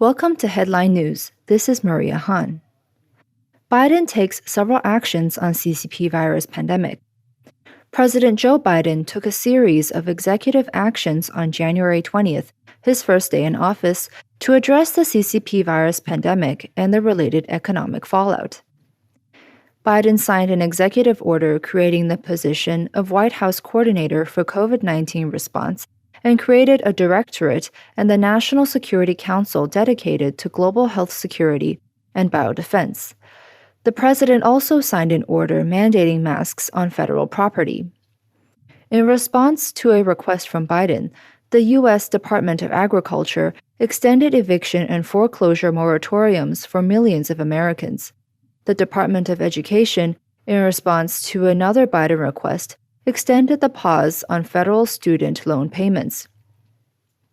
Welcome to Headline News. This is Maria Han. Biden takes several actions on CCP virus pandemic. President Joe Biden took a series of executive actions on January 20th, his first day in office, to address the CCP virus pandemic and the related economic fallout. Biden signed an executive order creating the position of White House coordinator for COVID-19 response and created a directorate and the National Security Council dedicated to global health security and biodefense. The president also signed an order mandating masks on federal property. In response to a request from Biden, the U.S. Department of Agriculture extended eviction and foreclosure moratoriums for millions of Americans. The Department of Education, in response to another Biden request, extended the pause on federal student loan payments.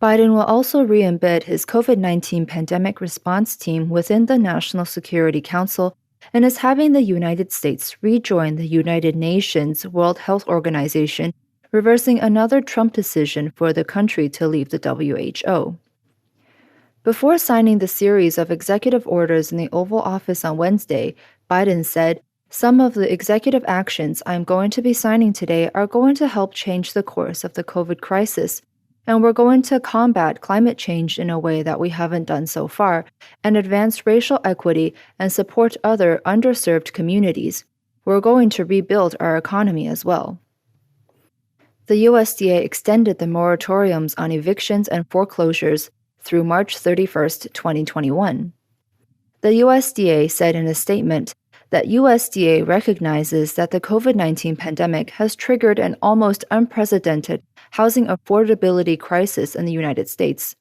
Biden will also re-embed his COVID-19 pandemic response team within the National Security Council and is having the United States rejoin the United Nations World Health Organization, reversing another Trump decision for the country to leave the WHO. Before signing the series of executive orders in the Oval Office on Wednesday, Biden said, "Some of the executive actions I'm going to be signing today are going to help change the course of the COVID crisis, and we're going to combat climate change in a way that we haven't done so far, and advance racial equity and support other underserved communities. We're going to rebuild our economy as well." The USDA extended the moratoriums on evictions and foreclosures through March 31st, 2021. The USDA said in a statement that USDA recognizes that the COVID-19 pandemic has triggered an almost unprecedented housing affordability crisis in the United States.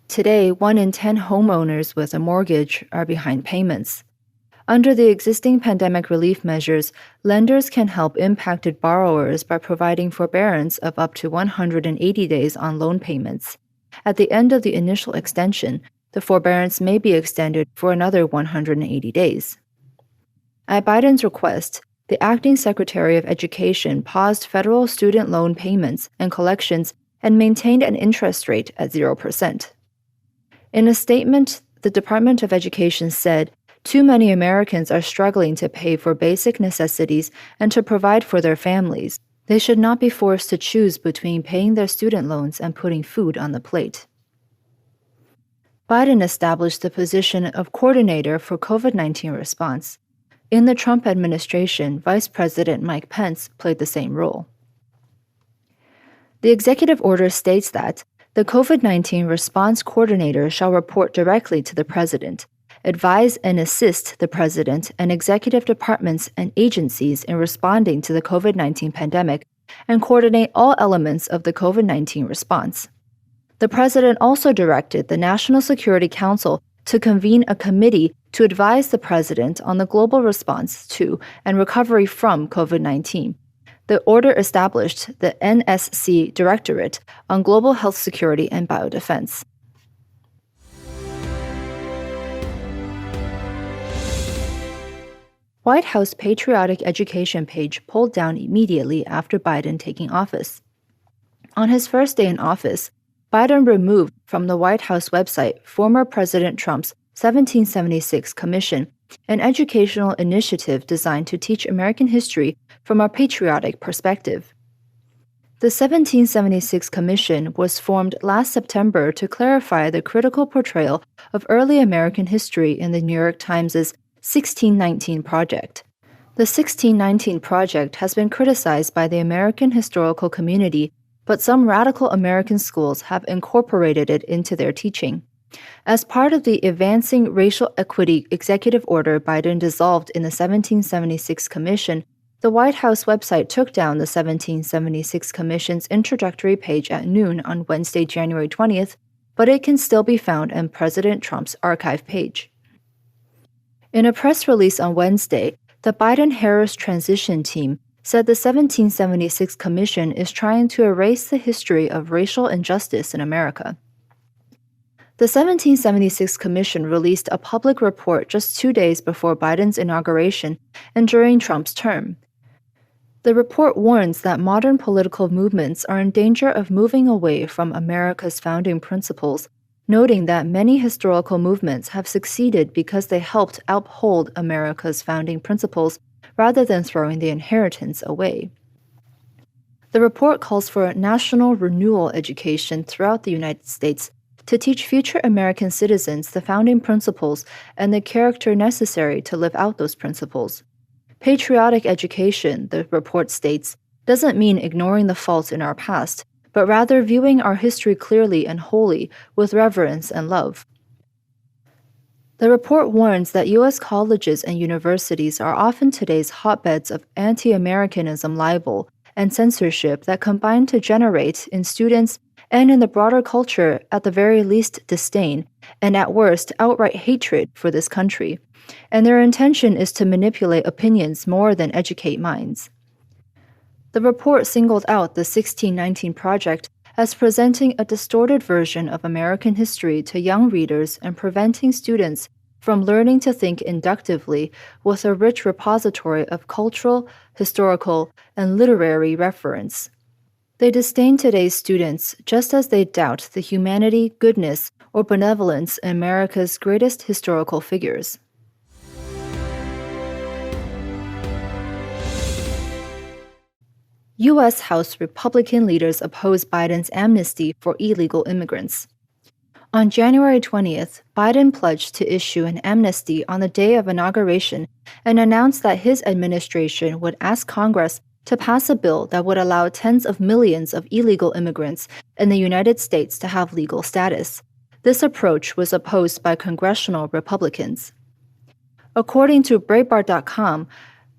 Today, 1 in 10 homeowners with a mortgage are behind payments. Under the existing pandemic relief measures, lenders can help impacted borrowers by providing forbearance of up to 180 days on loan payments. At the end of the initial extension, the forbearance may be extended for another 180 days. At Biden's request, the acting Secretary of Education paused federal student loan payments and collections and maintained an interest rate at 0%. In a statement, the Department of Education said, "Too many Americans are struggling to pay for basic necessities and to provide for their families. They should not be forced to choose between paying their student loans and putting food on the plate." Biden established the position of coordinator for COVID-19 response. In the Trump administration, Vice President Mike Pence played the same role. The executive order states that the COVID-19 response coordinator shall report directly to the president, advise and assist the president and executive departments and agencies in responding to the COVID-19 pandemic, and coordinate all elements of the COVID-19 response. The president also directed the National Security Council to convene a committee to advise the president on the global response to and recovery from COVID-19. The order established the NSC Directorate on Global Health Security and Biodefense. White House Patriotic Education page pulled down immediately after Biden taking office. On his first day in office, Biden removed from the White House website former President Trump's 1776 Commission, an educational initiative designed to teach American history from a patriotic perspective. The 1776 Commission was formed last September to clarify the critical portrayal of early American history in the New York Times' 1619 Project. The 1619 Project has been criticized by the American historical community, but some radical American schools have incorporated it into their teaching. As part of the Advancing Racial Equity executive order Biden dissolved in the 1776 Commission, the White House website took down the 1776 Commission's introductory page at noon on Wednesday, January 20th, but it can still be found on President Trump's archive page. In a press release on Wednesday, the Biden-Harris transition team said the 1776 Commission is trying to erase the history of racial injustice in America. The 1776 Commission released a public report just 2 days before Biden's inauguration and during Trump's term. The report warns that modern political movements are in danger of moving away from America's founding principles noting that many historical movements have succeeded because they helped uphold America's founding principles rather than throwing the inheritance away. The report calls for national renewal education throughout the United States to teach future American citizens the founding principles and the character necessary to live out those principles. Patriotic education, the report states, doesn't mean ignoring the faults in our past, but rather viewing our history clearly and wholly with reverence and love. The report warns that U.S. colleges and universities are often today's hotbeds of anti Americanism libel and censorship that combine to generate, in students and in the broader culture, at the very least disdain, and at worst, outright hatred for this country. And their intention is to manipulate opinions more than educate minds. The report singled out the 1619 Project as presenting a distorted version of American history to young readers and preventing students from learning to think inductively with a rich repository of cultural, historical, and literary reference. They disdain today's students just as they doubt the humanity, goodness, or benevolence in America's greatest historical figures. U.S. House Republican leaders oppose Biden's amnesty for illegal immigrants. On January 20th, Biden pledged to issue an amnesty on the day of inauguration and announced that his administration would ask Congress to pass a bill that would allow tens of millions of illegal immigrants in the United States to have legal status. This approach was opposed by congressional Republicans. According to Breitbart.com,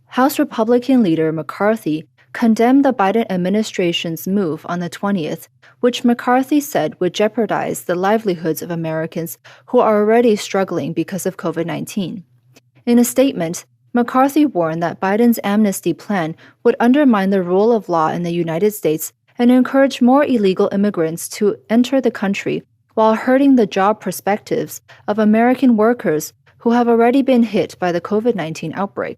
House Republican leader McCarthy condemned the Biden administration's move on the 20th, which McCarthy said would jeopardize the livelihoods of Americans who are already struggling because of COVID-19. In a statement, McCarthy warned that Biden's amnesty plan would undermine the rule of law in the United States and encourage more illegal immigrants to enter the country while hurting the job perspectives of American workers who have already been hit by the COVID-19 outbreak.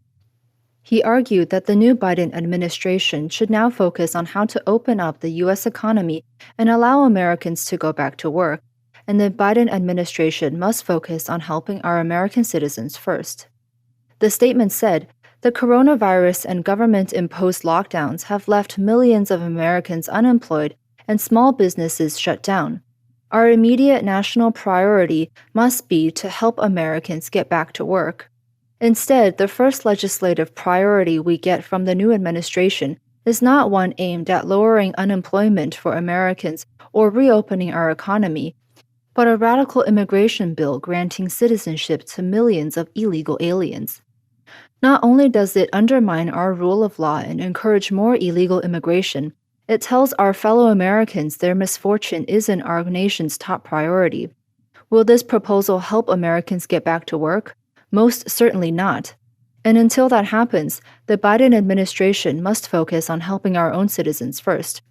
He argued that the new Biden administration should now focus on how to open up the U.S. economy and allow Americans to go back to work, and the Biden administration must focus on helping our American citizens first. The statement said, "The coronavirus and government-imposed lockdowns have left millions of Americans unemployed and small businesses shut down. Our immediate national priority must be to help Americans get back to work. Instead, the first legislative priority we get from the new administration is not one aimed at lowering unemployment for Americans or reopening our economy, but a radical immigration bill granting citizenship to millions of illegal aliens. Not only does it undermine our rule of law and encourage more illegal immigration, it tells our fellow Americans their misfortune isn't our nation's top priority. Will this proposal help Americans get back to work? Most certainly not. And until that happens, the Biden administration must focus on helping our own citizens first."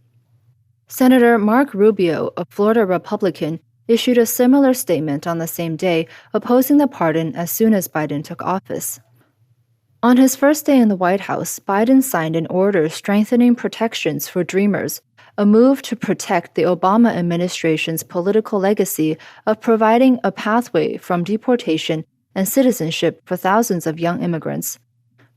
Senator Mark Rubio, a Florida Republican, issued a similar statement on the same day, opposing the pardon as soon as Biden took office. On his first day in the White House, Biden signed an order strengthening protections for Dreamers, a move to protect the Obama administration's political legacy of providing a pathway from deportation and citizenship for thousands of young immigrants.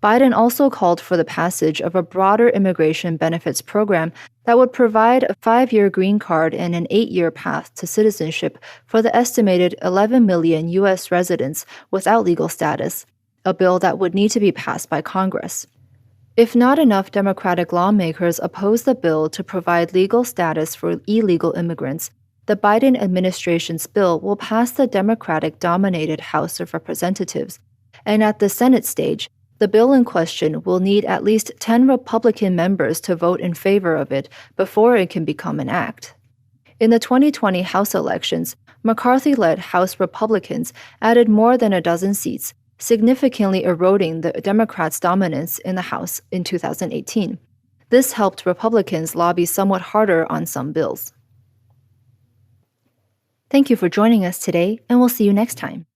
Biden also called for the passage of a broader immigration benefits program that would provide a 5-year green card and an 8-year path to citizenship for the estimated 11 million U.S. residents without legal status, a bill that would need to be passed by Congress. If not enough Democratic lawmakers oppose the bill to provide legal status for illegal immigrants, the Biden administration's bill will pass the Democratic-dominated House of Representatives, and at the Senate stage, the bill in question will need at least 10 Republican members to vote in favor of it before it can become an act. In the 2020 House elections, McCarthy-led House Republicans added more than a dozen seats, significantly eroding the Democrats' dominance in the House in 2018. This helped Republicans lobby somewhat harder on some bills. Thank you for joining us today, and we'll see you next time.